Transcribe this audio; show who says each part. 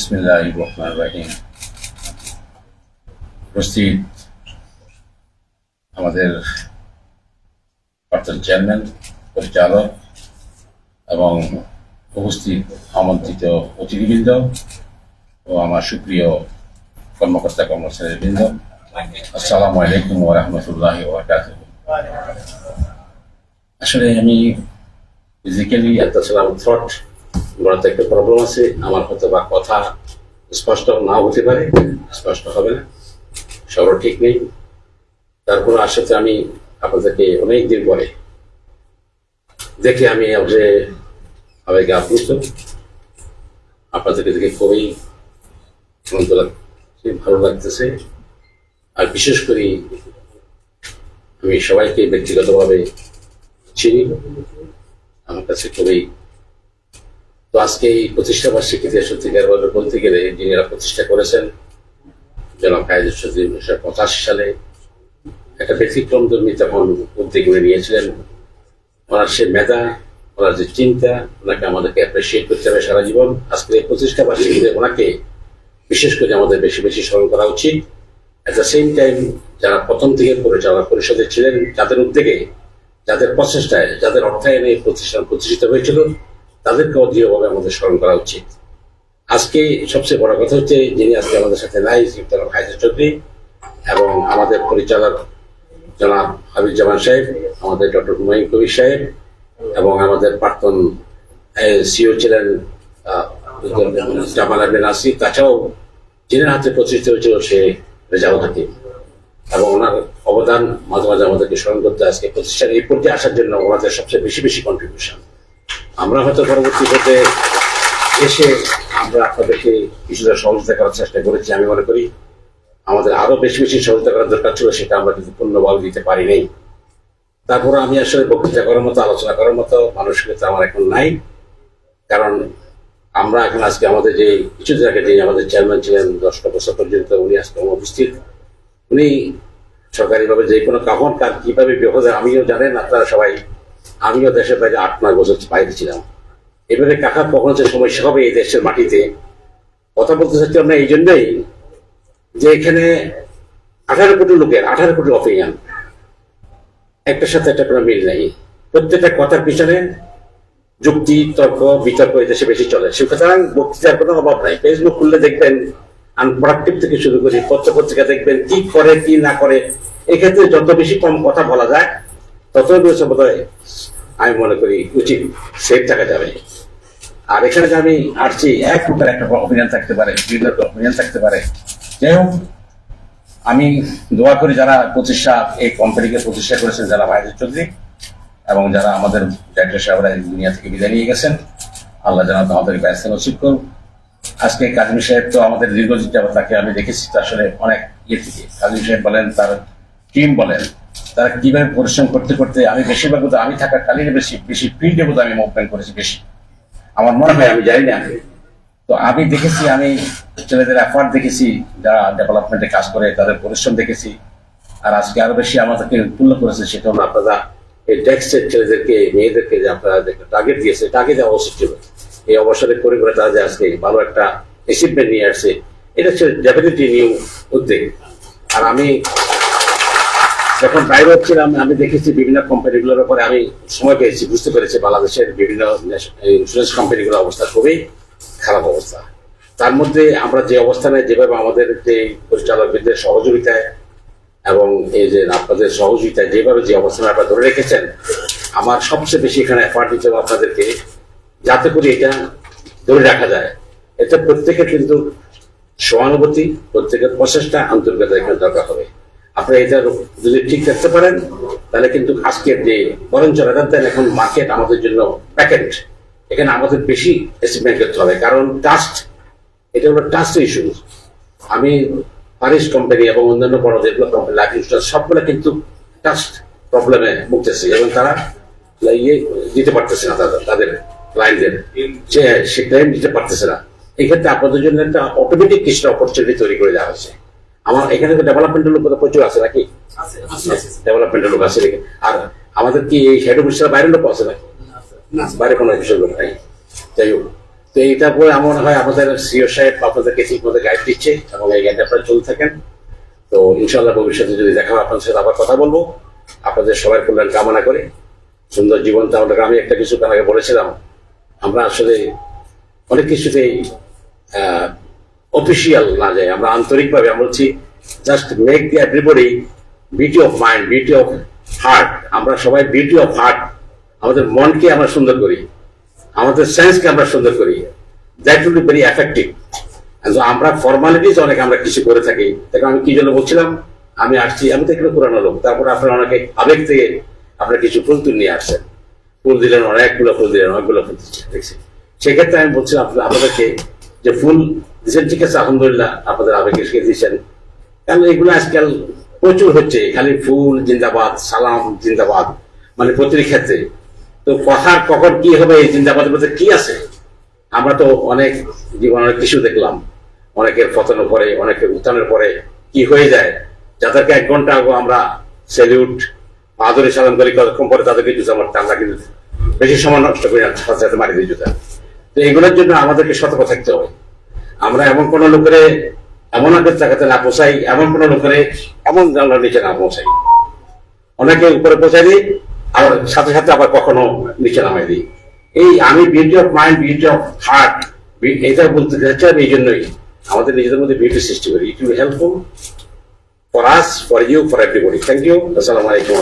Speaker 1: বিসমিল্লাহির রহমানির রহিম। উপস্থিত আমাদের চেয়ারম্যান, পরিচালক এবং উপস্থিত আমন্ত্রিত অতিথিবৃন্দ ও আমার সুপ্রিয় কর্মকর্তা কর্মচারীবৃন্দ, আসসালামু আলাইকুম ওয়া রাহমাতুল্লাহি ওয়া বারাকাতুহু। আসলে আমি ফিজিক্যালি থ্রট গলাতে একটা প্রবলেম আছে। আমার হয়তো বা কথা স্পষ্ট না হতে পারে, স্পষ্ট হবে না, সবার ঠিক নেই। তারপর আসলে আমি আপনাদেরকে অনেকদিন পরে দেখে আমি আবেগে আপ্লুত। আপনাদেরকে দেখে খুবই আনন্দ লাগছে, ভালো লাগতেছে। আর বিশেষ করে আমি সবাইকে ব্যক্তিগতভাবে চিনি, আমার কাছে খুবই। তো আজকে এই প্রতিষ্ঠা বার্ষিকীতে সত্যিকার বলতে গেলে যিনি প্রতিষ্ঠা করেছেন জনাব কায়েদুল চৌধুরী 1985 সালে একটা ব্যতিক্রমধর্মী তখন উদ্যোগ নিয়েছিলেন। ওনার সে মেধা, ওনার যে চিন্তা, ওনাকে আমাদেরকে অ্যাপ্রিসিয়েট করতে হবে সারা জীবন। আজকে এই প্রতিষ্ঠা বার্ষিকীতে ওনাকে বিশেষ করে আমাদের বেশি বেশি স্মরণ করা উচিত। অ্যাট দ্য সেম টাইম যারা প্রথম থেকে পরিচালনা পরিষদে ছিলেন, যাদের উদ্যোগে, যাদের প্রচেষ্টায়, যাদের অর্থায়নে এই প্রতিষ্ঠান প্রতিষ্ঠিত হয়েছিল, তাদেরকেও দৃঢ়ভাবে আমাদের স্মরণ করা উচিত। আজকে সবচেয়ে বড় কথা হচ্ছে যিনি আজকে আমাদের সাথে নাই, জনাব কায়েদুল চৌধুরী, এবং আমাদের পরিচালক জনাব হাবিবুজ্জামান সাহেব, আমাদের ডক্টর হুমায়ুন কবির সাহেব, এবং আমাদের প্রাক্তন সিও ছিলেন জামাল আহমেদ নাসির, তাছাড়াও যিনি হাতে প্রতিষ্ঠিত হয়েছিল সে রেজাউল হাকিম, এবং ওনার অবদান মাঝে মাঝে আমাদেরকে স্মরণ করতে আজকে প্রতিষ্ঠান এই পর্যায়ে আসার জন্য ওনাদের সবচেয়ে বেশি বেশি কন্ট্রিবিউশন। আমরা হয়তো পরবর্তী পর্যায়ে এসে আমরা আপনাদেরকে কিছুটা সহযোগিতা করার চেষ্টা করেছি। আমি মনে করি আমাদের আরো বেশি বেশি সহযোগিতা করার দরকার ছিল, সেটা আমরা কিন্তু পূর্ণভাবে দিতে পারি নাই। তারপরে আমি আসলে বক্তৃতা করার মতো, আলোচনা করার মতো মানসিকতা আমার এখন নাই, কারণ আমরা এখন আজকে আমাদের যে কিছুদিন আগে যে আমাদের চেয়ারম্যান ছিলেন 10টা বছর পর্যন্ত, উনি আজকে অনুপস্থিত। উনি সরকারিভাবে যে কোনো কাফন কার কিভাবে বিপদ আমিও জানেন, আপনারা সবাই। আমিও দেশের বাইরে 8-9 বছর বাইরে ছিলাম। এবারে কাকার কখন যে সমস্যা হবে এই দেশের মাটিতে, কথা বলতে চাচ্ছি আমরা এই জন্যই যে এখানে 18 কোটি লোকের 18 কোটি অপিনিয়ন, একটার সাথে একটা কোনো মিল নেই। প্রত্যেকটা কথার পিছনে যুক্তি, তর্ক, বিতর্ক এই দেশে বেশি চলে। সুতরাং বক্তৃতার কোনো অভাব নাই। ফেসবুক খুললে দেখবেন আনপ্রোডাক্টিভ থেকে শুরু করি, পত্র পত্রিকা দেখবেন কি করে কি না করে। এক্ষেত্রে যত বেশি কম কথা বলা যায় ততই বেশি বোধহয় আমি মনে করি উচিত, সেফ থাকা যাবে। আর এখানে যে আমি আসছি, এক প্রকার একটা অপিনিয়ন থাকতে পারে, বিভিন্ন অপিনিয়ন থাকতে পারে। যাই হোক, আমি দোয়া করি যারা এই কোম্পানিকে প্রতিষ্ঠা করেছেন, যারা কায়েদুল চৌধুরী এবং যারা আমাদের ডাক্তার সাহেবরা এই দুনিয়া থেকে বিদায় নিয়ে গেছেন, আল্লাহ যেন আমাদের ব্যস্ত নসিব করুন। আজকে কাজী সাহেব তো আমাদের দীর্ঘদিন যাবত তাকে আমি দেখেছি আসলে অনেক থেকে। কাজী সাহেব বলেন, তার টিম বলেন, তারা কিভাবে পরিশ্রম করতে করতে, আমি বেশিরভাগ আমি থাকার কালীন বেশি বেশি ফিল্ডে বোধ আমি মুভমেন্ট করেছি বেশি, আমার মনে হয়, আমি জানি না। তো আমি দেখেছি, আমি ছেলেদের এফার্ট দেখেছি, যারা ডেভেলপমেন্টে কাজ করে তাদের পরিশ্রম দেখেছি। আর আজকে আরো বেশি আমাদেরকে উৎফুল্ল করেছে, সেটা হলো আপনারা এই ডেস্কের ছেলেদেরকে, মেয়েদেরকে যে আপনারা টার্গেট দিয়েছে, টার্গেট দেওয়া উচিত ছিল। এই অবসরে করে করে তারা যে আজকে ভালো একটা অ্যাচিভমেন্ট নিয়ে আসছে, এটা হচ্ছে ডেফিনেটলি নিউ উদ্যোগ। আর আমি যখন বাইরে হচ্ছিলাম, আমি দেখেছি বিভিন্ন কোম্পানিগুলোর উপরে আমি সময় পেয়েছি, বুঝতে পেরেছি বাংলাদেশের বিভিন্ন ইন্স্যুরেন্স কোম্পানিগুলোর অবস্থা খুবই খারাপ অবস্থা। তার মধ্যে আমরা যে অবস্থানে, যেভাবে আমাদের যে পরিচালকদের সহযোগিতায় এবং এই যে আপনাদের সহযোগিতায় যেভাবে যে অবস্থানে আপনারা ধরে রেখেছেন, আমার সবচেয়ে বেশি এখানে এফার্ট দিতে হবে আপনাদেরকে, যাতে করে এটা ধরে রাখা যায়। এটা প্রত্যেকের কিন্তু সহানুভূতি, প্রত্যেকের প্রচেষ্টা, আন্তরিকতা এখানে দরকার হবে। আপনারা এটা যদি ঠিক রাখতে পারেন, তাহলে কিন্তু আজকের যে বরঞ্চ দেন, এখন মার্কেট আমাদের জন্য প্যাকেট, এখানে আমাদের বেশি অ্যাচিভমেন্ট করতে হবে। কারণ ট্রাস্ট, এটা হলো ট্রাস্ট ইস্যু। আমি ফারিস কোম্পানি এবং অন্যান্য বড় যেগুলো কোম্পানি, লাইফ ইন্স্যুরেন্স, সবগুলো কিন্তু ট্রাস্ট প্রবলেমে ভুগতেছে, এবং তারা ইয়ে দিতে পারতেছে না তাদের ক্লায়েন্টদের, সে ক্লেম দিতে পারতেছে না। এই ক্ষেত্রে আপনাদের জন্য একটা অটোমেটিক কিছুটা অপরচুনিটি তৈরি করে দেওয়া হয়েছে। আমার এখানে ডেভেলপমেন্টের লোক প্রচুর আছে নাকি? ডেভেলপমেন্টের লোক আছে। আর আমাদের কি এই হেড অফিসার বাইরের লোক আছে নাকি? বাইরে কোনো অফিসের লোক নাই। যাই হোক, তো এইটা পরে আমার মনে হয় আমাদের সিও সাহেব আপনাদেরকে ঠিক মতো গাইড দিচ্ছে এবং এই গাইড আপনারা চলতে থাকেন। তো ইনশাল্লাহ ভবিষ্যতে যদি দেখা হয় আপনাদের সাথে আবার কথা বলবো, আপনাদের সবার কল্যাণ কামনা করে সুন্দর জীবন। তাহলে আমি একটা কিছু আগে বলেছিলাম, আমরা আসলে অনেক কিছুতেই অফিসিয়াল না যাই, আমরা আন্তরিকভাবে আমরা বলছি just make the everybody beauty of mind, beauty of heart. আমরা সবাই বিউটি অফ হার্ট, আমাদের মনকে আমরা সুন্দর করি, আমাদের সেন্সকে আমরা সুন্দর করি, that will be very effective. আমরা ফর্মালিটিস অনেক আমরা কিছু করে থাকি। দেখো আমি কি জন্য বলছিলাম, আমি আসছি, আমি তো এখানে পুরানো লোক, তারপরে আপনারা অনেকে আবেগ থেকে আপনারা কিছু ফুল তুল নিয়ে আসছেন, ফুল দিলেন, অনেকগুলো ফুল দিলেন, অনেকগুলো ফুল দিচ্ছেন দেখছি। সেক্ষেত্রে আমি বলছিলাম আপনাদেরকে যে ফুল দিচ্ছেন, ঠিক আছে, আলহামদুলিল্লাহ আপনাদের আবেগে দিচ্ছেন, কারণ এগুলো আজকাল প্রচুর হচ্ছে, খালি ফুল জিন্দাবাদ, সালাম জিন্দাবাদ, মানে প্রতিটি ক্ষেত্রে। তো কথা কখন কি হবে, এই জিন্দাবাদের মধ্যে কি আছে? আমরা তো অনেক জীবন অনেক কিছু দেখলাম, অনেকের পতনের পরে, অনেকের উত্থানের পরে কি হয়ে যায়, যাদেরকে 1 ঘন্টা আগে আমরা স্যালিউট আদরে সালাম করি, কতক্ষণ পরে তাদেরকে জুতা মারতে আমরা কিন্তু বেশি সময় নষ্ট করি না, সাথে সাথে মারি দিই জুতা। তো এগুলোর জন্য আমাদেরকে সতর্ক থাকতে হবে। আমরা এমন কোন লোকের এমন আগে জায়গাতে না পৌঁছাই, এমন কোন লোকের এমন জানলার নিচে না পৌঁছাই, অনেকে উপরে পৌঁছাই দিই, আবার সাথে সাথে আবার কখনো নিচে নামাই দিই। এই আমি beauty of mind, beauty of heart, এটা বলতে চাচ্ছি। এই জন্যই আমাদের নিজেদের মধ্যে বিউটি সৃষ্টি করি। It will helpful for us, for you, for everybody. Thank you. আসসালামু আলাইকুম।